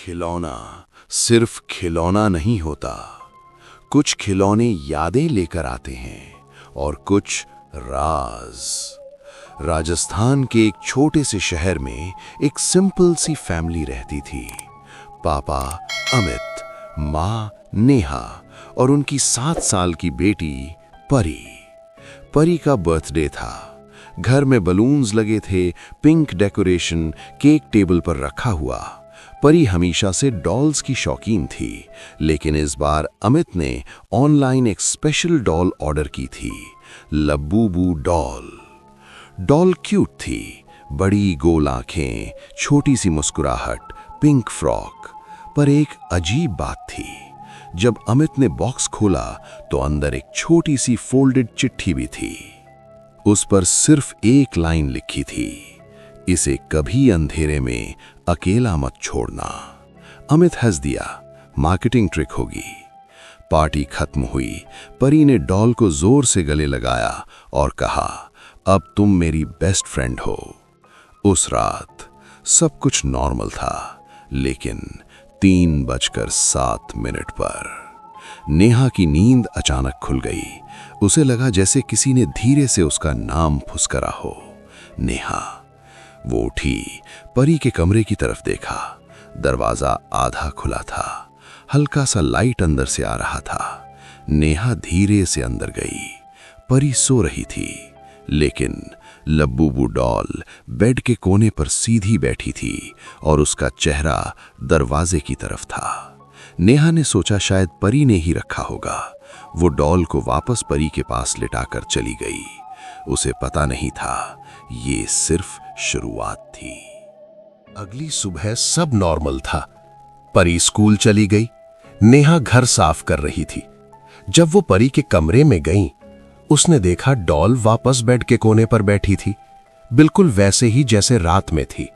खिलौना सिर्फ खिलौना नहीं होता। कुछ खिलौने यादें लेकर आते हैं और कुछ राज। राजस्थान के एक छोटे से शहर में एक सिंपल सी फैमिली रहती थी। पापा अमित, माँ नेहा और उनकी 7 साल की बेटी परी। परी का बर्थडे था। घर में बलून्स लगे थे, पिंक डेकोरेशन केक टेबल पर रखा हुआ। परी हमेशा से डॉल्स की शौकीन थी, लेकिन इस बार अमित ने ऑनलाइन एक स्पेशल डॉल ऑर्डर की थी, लब्बूबू डॉल। डॉल क्यूट थी, बड़ी गोल आंखें, छोटी सी मुस्कुराहट, पिंक फ्रॉक। पर एक अजीब बात थी, जब अमित ने बॉक्स खोला तो अंदर एक छोटी सी फोल्डेड चिट्ठी भी थी। उस पर सिर्फ एक लाइन लिखी थी, इसे कभी अंधेरे में अकेला मत छोड़ना। अमित हंस दिया, मार्केटिंग ट्रिक होगी। पार्टी खत्म हुई। परी ने डॉल को जोर से गले लगाया और कहा, अब तुम मेरी बेस्ट फ्रेंड हो। उस रात सब कुछ नॉर्मल था, लेकिन 3:07 पर नेहा की नींद अचानक खुल गई। उसे लगा जैसे किसी ने धीरे से उसका नाम फुसकरा हो, नेहा। वो उठी, परी के कमरे की तरफ देखा। दरवाजा आधा खुला था, हल्का सा लाइट अंदर से आ रहा था। नेहा धीरे से अंदर गई। परी सो रही थी, लेकिन लब्बूबू डॉल बेड के कोने पर सीधी बैठी थी और उसका चेहरा दरवाजे की तरफ था। नेहा ने सोचा शायद परी ने ही रखा होगा। वो डॉल को वापस परी के पास लिटाकर चली गई। उसे पता नहीं था ये सिर्फ शुरुआत थी। अगली सुबह सब नॉर्मल था। परी स्कूल चली गई। नेहा घर साफ कर रही थी। जब वो परी के कमरे में गई, उसने देखा डॉल वापस बेड के कोने पर बैठी थी, बिल्कुल वैसे ही जैसे रात में थी।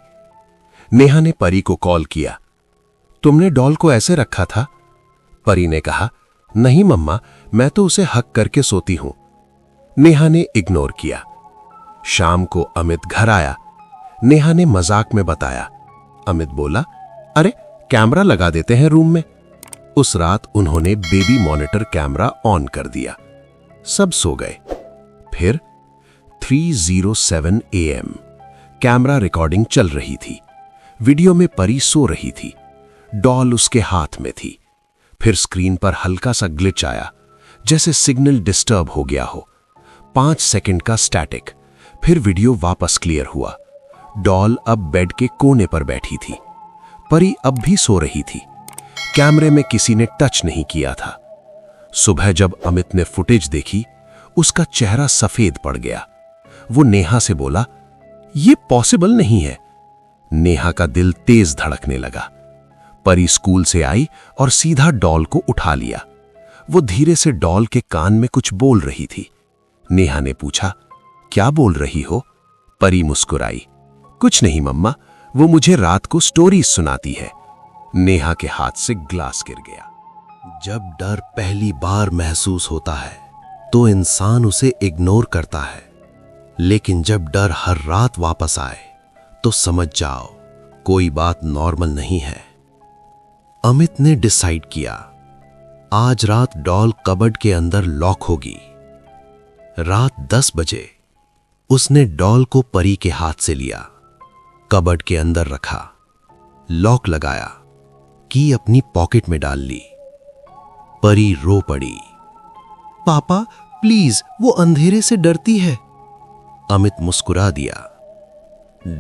नेहा ने परी को कॉल किया, तुमने डॉल को ऐसे रखा था? परी ने कहा, नहीं मम्मा, मैं तो उसे हक करके सोती हूं। नेहा ने इग्नोर किया। शाम को अमित घर आया। नेहा ने मजाक में बताया। अमित बोला, अरे कैमरा लगा देते हैं रूम में। उस रात उन्होंने बेबी मॉनिटर कैमरा ऑन कर दिया। सब सो गए। फिर 3:07 AM कैमरा रिकॉर्डिंग चल रही थी। वीडियो में परी सो रही थी, डॉल उसके हाथ में थी। फिर स्क्रीन पर हल्का सा ग्लिच आया, जैसे सिग्नल डिस्टर्ब हो गया हो। 5 सेकंड का स्टैटिक, फिर वीडियो वापस क्लियर हुआ। डॉल अब बेड के कोने पर बैठी थी। परी अब भी सो रही थी। कैमरे में किसी ने टच नहीं किया था। सुबह जब अमित ने फुटेज देखी, उसका चेहरा सफेद पड़ गया। वो नेहा से बोला, यह पॉसिबल नहीं है। नेहा का दिल तेज धड़कने लगा। परी स्कूल से आई और सीधा डॉल को उठा लिया। वो धीरे से डॉल के कान में कुछ बोल रही थी। नेहा ने पूछा, क्या बोल रही हो? परी मुस्कुराई, कुछ नहीं मम्मा, वो मुझे रात को स्टोरी सुनाती है। नेहा के हाथ से ग्लास गिर गया। जब डर पहली बार महसूस होता है तो इंसान उसे इग्नोर करता है, लेकिन जब डर हर रात वापस आए तो समझ जाओ कोई बात नॉर्मल नहीं है। अमित ने डिसाइड किया, आज रात डॉल कबर्ड के अंदर लॉक होगी। रात 10 बजे उसने डॉल को परी के हाथ से लिया, कबर्ड के अंदर रखा, लॉक लगाया, की अपनी पॉकेट में डाल ली। परी रो पड़ी, पापा प्लीज, वो अंधेरे से डरती है। अमित मुस्कुरा दिया,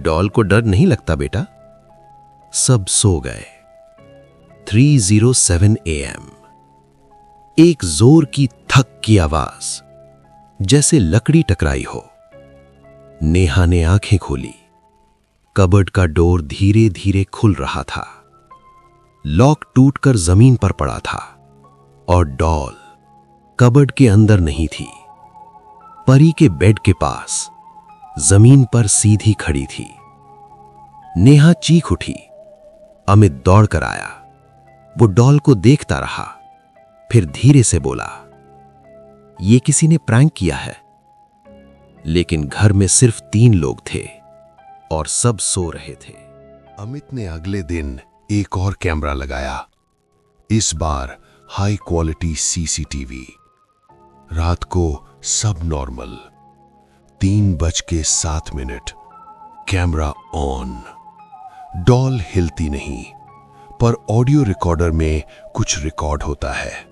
डॉल को डर नहीं लगता बेटा। सब सो गए। 3:07 AM एक जोर की थक की आवाज, जैसे लकड़ी टकराई हो। नेहा ने आंखें खोली। कबर्ड का डोर धीरे धीरे खुल रहा था। लॉक टूटकर जमीन पर पड़ा था और डॉल कबर्ड के अंदर नहीं थी, परी के बेड के पास जमीन पर सीधी खड़ी थी। नेहा चीख उठी। अमित दौड़कर आया। वो डॉल को देखता रहा, फिर धीरे से बोला, ये किसी ने प्रैंक किया है। लेकिन घर में सिर्फ 3 लोग थे और सब सो रहे थे। अमित ने अगले दिन एक और कैमरा लगाया, इस बार हाई क्वालिटी सीसीटीवी। रात को सब नॉर्मल। 3:07, camera on. डॉल हिलती नहीं, पर ऑडियो रिकॉर्डर में कुछ रिकॉर्ड होता है।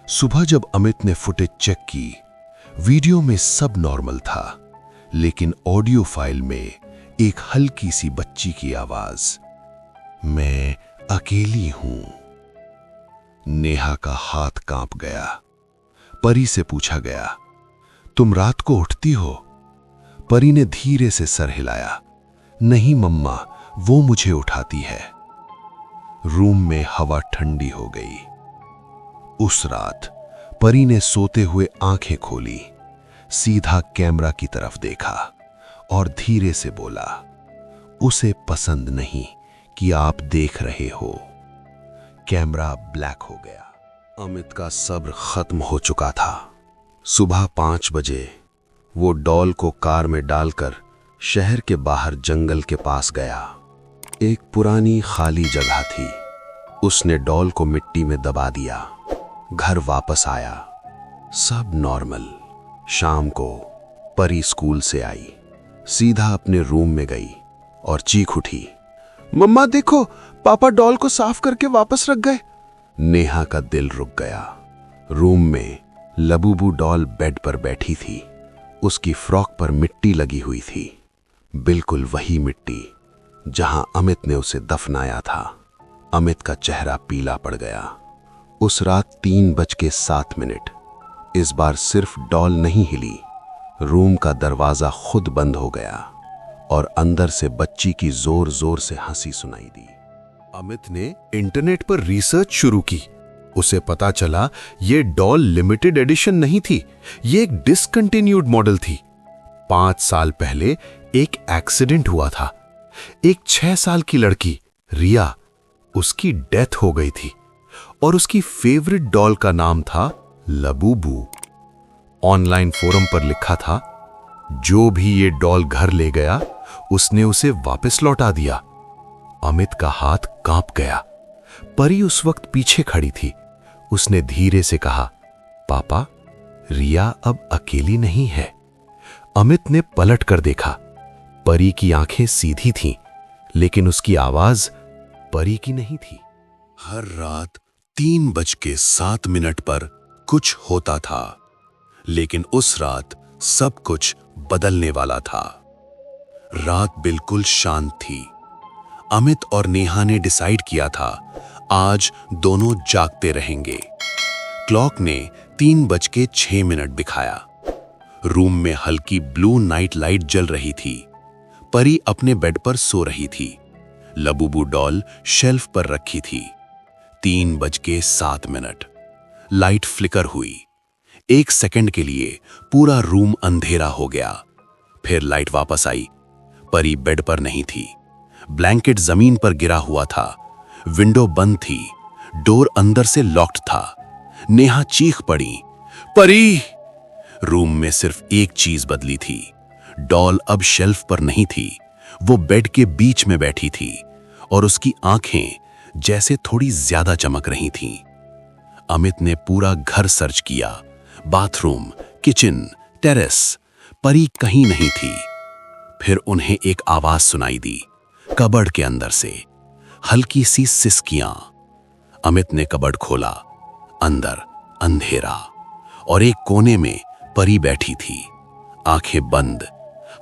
सुबह जब अमित ने फुटेज चेक की, वीडियो में सब नॉर्मल था, लेकिन ऑडियो फाइल में एक हल्की सी बच्ची की आवाज, मैं अकेली हूं। नेहा का हाथ कांप गया। परी से पूछा गया, तुम रात को उठती हो? परी ने धीरे से सर हिलाया, नहीं मम्मा, वो मुझे उठाती है। रूम में हवा ठंडी हो गई। उस रात परी ने सोते हुए आंखें खोली, सीधा कैमरा की तरफ देखा और धीरे से बोला, उसे पसंद नहीं कि आप देख रहे हो। कैमरा ब्लैक हो गया। अमित का सब्र खत्म हो चुका था। सुबह 5 बजे वो डॉल को कार में डालकर शहर के बाहर जंगल के पास गया। एक पुरानी खाली जगह थी। उसने डॉल को मिट्टी में दबा दिया। घर वापस आया, सब नॉर्मल। शाम को परी स्कूल से आई, सीधा अपने रूम में गई और चीख उठी, मम्मा देखो, पापा डॉल को साफ करके वापस रख गए। नेहा का दिल रुक गया। रूम में लबूबू डॉल बेड पर बैठी थी। उसकी फ्रॉक पर मिट्टी लगी हुई थी, बिल्कुल वही मिट्टी जहां अमित ने उसे दफनाया था। अमित का चेहरा पीला पड़ गया। उस रात 3:07। इस बार सिर्फ डॉल नहीं हिली, रूम का दरवाजा खुद बंद हो गया और अंदर से बच्ची की जोर जोर से हंसी सुनाई दी। अमित ने इंटरनेट पर रिसर्च शुरू की। उसे पता चला ये डॉल लिमिटेड एडिशन नहीं थी, ये एक डिसकंटिन्यूड मॉडल थी। 5 साल पहले एक एक्सीडेंट हुआ था। एक 6 साल की लड़की रिया, उसकी डेथ हो गई थी और उसकी फेवरेट डॉल का नाम था लबूबू। ऑनलाइन फोरम पर लिखा था, जो भी ये डॉल घर ले गया उसने उसे वापस लौटा दिया। अमित का हाथ कांप गया। परी उस वक्त पीछे खड़ी थी। उसने धीरे से कहा, पापा, रिया अब अकेली नहीं है। अमित ने पलट कर देखा। परी की आंखें सीधी थीं, लेकिन उसकी आवाज परी की नहीं थी। हर रात 3:07 पर कुछ होता था, लेकिन उस रात सब कुछ बदलने वाला था। रात बिल्कुल शांत थी। अमित और नेहा ने डिसाइड किया था, आज दोनों जागते रहेंगे। क्लॉक ने 3:06 दिखाया। रूम में हल्की ब्लू नाइट लाइट जल रही थी। परी अपने बेड पर सो रही थी। लबूबू डॉल शेल्फ पर रखी थी। 3:07। लाइट फ्लिकर हुई। 1 सेकंड के लिए पूरा रूम अंधेरा हो गया। फिर लाइट वापस आई। परी बेड पर नहीं थी। ब्लैंकेट जमीन पर गिरा हुआ था। विंडो बंद थी। डोर अंदर से लॉक्ड था। नेहा चीख पड़ी, परी! रूम में सिर्फ एक चीज बदली थी। डॉल अब शेल्फ पर नहीं थी, वो बेड के बीच में बैठी थी और उसकी आंखें जैसे थोड़ी ज्यादा चमक रही थीं। अमित ने पूरा घर सर्च किया, बाथरूम, किचन, टेरेस, परी कहीं नहीं थी। फिर उन्हें एक आवाज सुनाई दी, कबर्ड के अंदर से, हल्की सी सिसकियां। अमित ने कबर्ड खोला। अंदर अंधेरा और एक कोने में परी बैठी थी, आंखें बंद,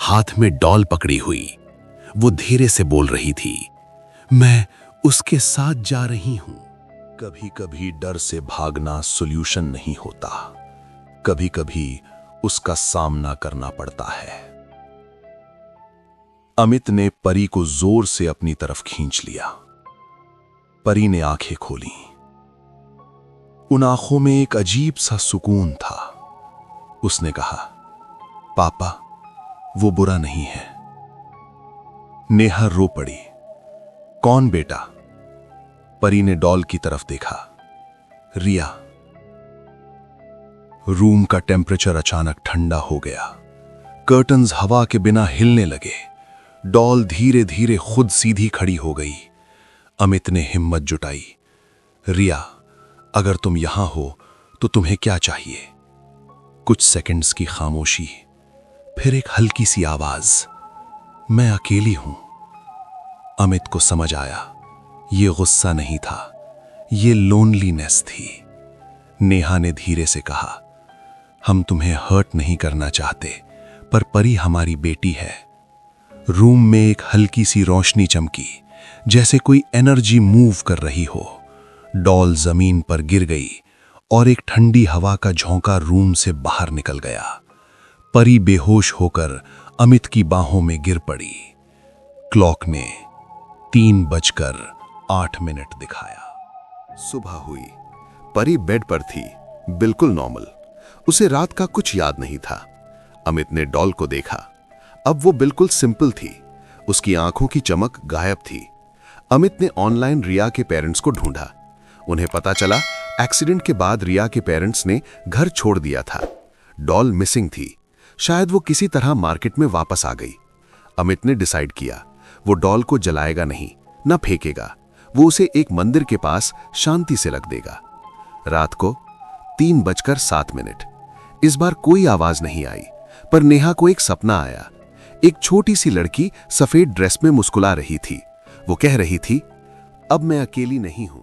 हाथ में डॉल पकड़ी हुई। वो धीरे से बोल रही थी, मैं उसके साथ जा रही हूं। कभी कभी डर से भागना सॉल्यूशन नहीं होता, कभी कभी उसका सामना करना पड़ता है। अमित ने परी को जोर से अपनी तरफ खींच लिया। परी ने आंखें खोली। उन आंखों में एक अजीब सा सुकून था। उसने कहा, पापा, वो बुरा नहीं है। नेहा रो पड़ी। कौन बेटा? परी ने डॉल की तरफ देखा। रिया। रूम का टेम्परेचर अचानक ठंडा हो गया। कर्टन्स हवा के बिना हिलने लगे। डॉल धीरे धीरे खुद सीधी खड़ी हो गई। अमित ने हिम्मत जुटाई। रिया, अगर तुम यहां हो तो तुम्हें क्या चाहिए? कुछ सेकंड्स की खामोशी, फिर एक हल्की सी आवाज, मैं अकेली हूं। अमित को समझ आया, ये गुस्सा नहीं था, ये लोनलीनेस थी। नेहा ने धीरे से कहा, हम तुम्हें हर्ट नहीं करना चाहते, पर परी हमारी बेटी है। रूम में एक हल्की सी रोशनी चमकी, जैसे कोई एनर्जी मूव कर रही हो। डॉल जमीन पर गिर गई और एक ठंडी हवा का झोंका रूम से बाहर निकल गया। परी बेहोश होकर अमित की बाहों में गिर पड़ी। क्लॉक ने 3:08 दिखाया। सुबह हुई। परी बेड पर थी, बिल्कुल नॉर्मल। उसे रात का कुछ याद नहीं था। अमित ने डॉल को देखा। अब वो बिल्कुल सिंपल थी। उसकी आंखों की चमक गायब थी। अमित ने ऑनलाइन रिया के पेरेंट्स को ढूंढा। उन्हें पता चला एक्सीडेंट के बाद रिया के पेरेंट्स ने घर छोड़ दिया था। डॉल मिसिंग थी। शायद वो किसी तरह मार्केट में वापस आ गई। अमित ने डिसाइड किया, वो डॉल को जलाएगा नहीं, न फेंकेगा। वो उसे एक मंदिर के पास शांति से रख देगा। रात को 3:07। इस बार कोई आवाज नहीं आई, पर नेहा को एक सपना आया। एक छोटी सी लड़की सफेद ड्रेस में मुस्कुरा रही थी। वो कह रही थी, अब मैं अकेली नहीं हूं।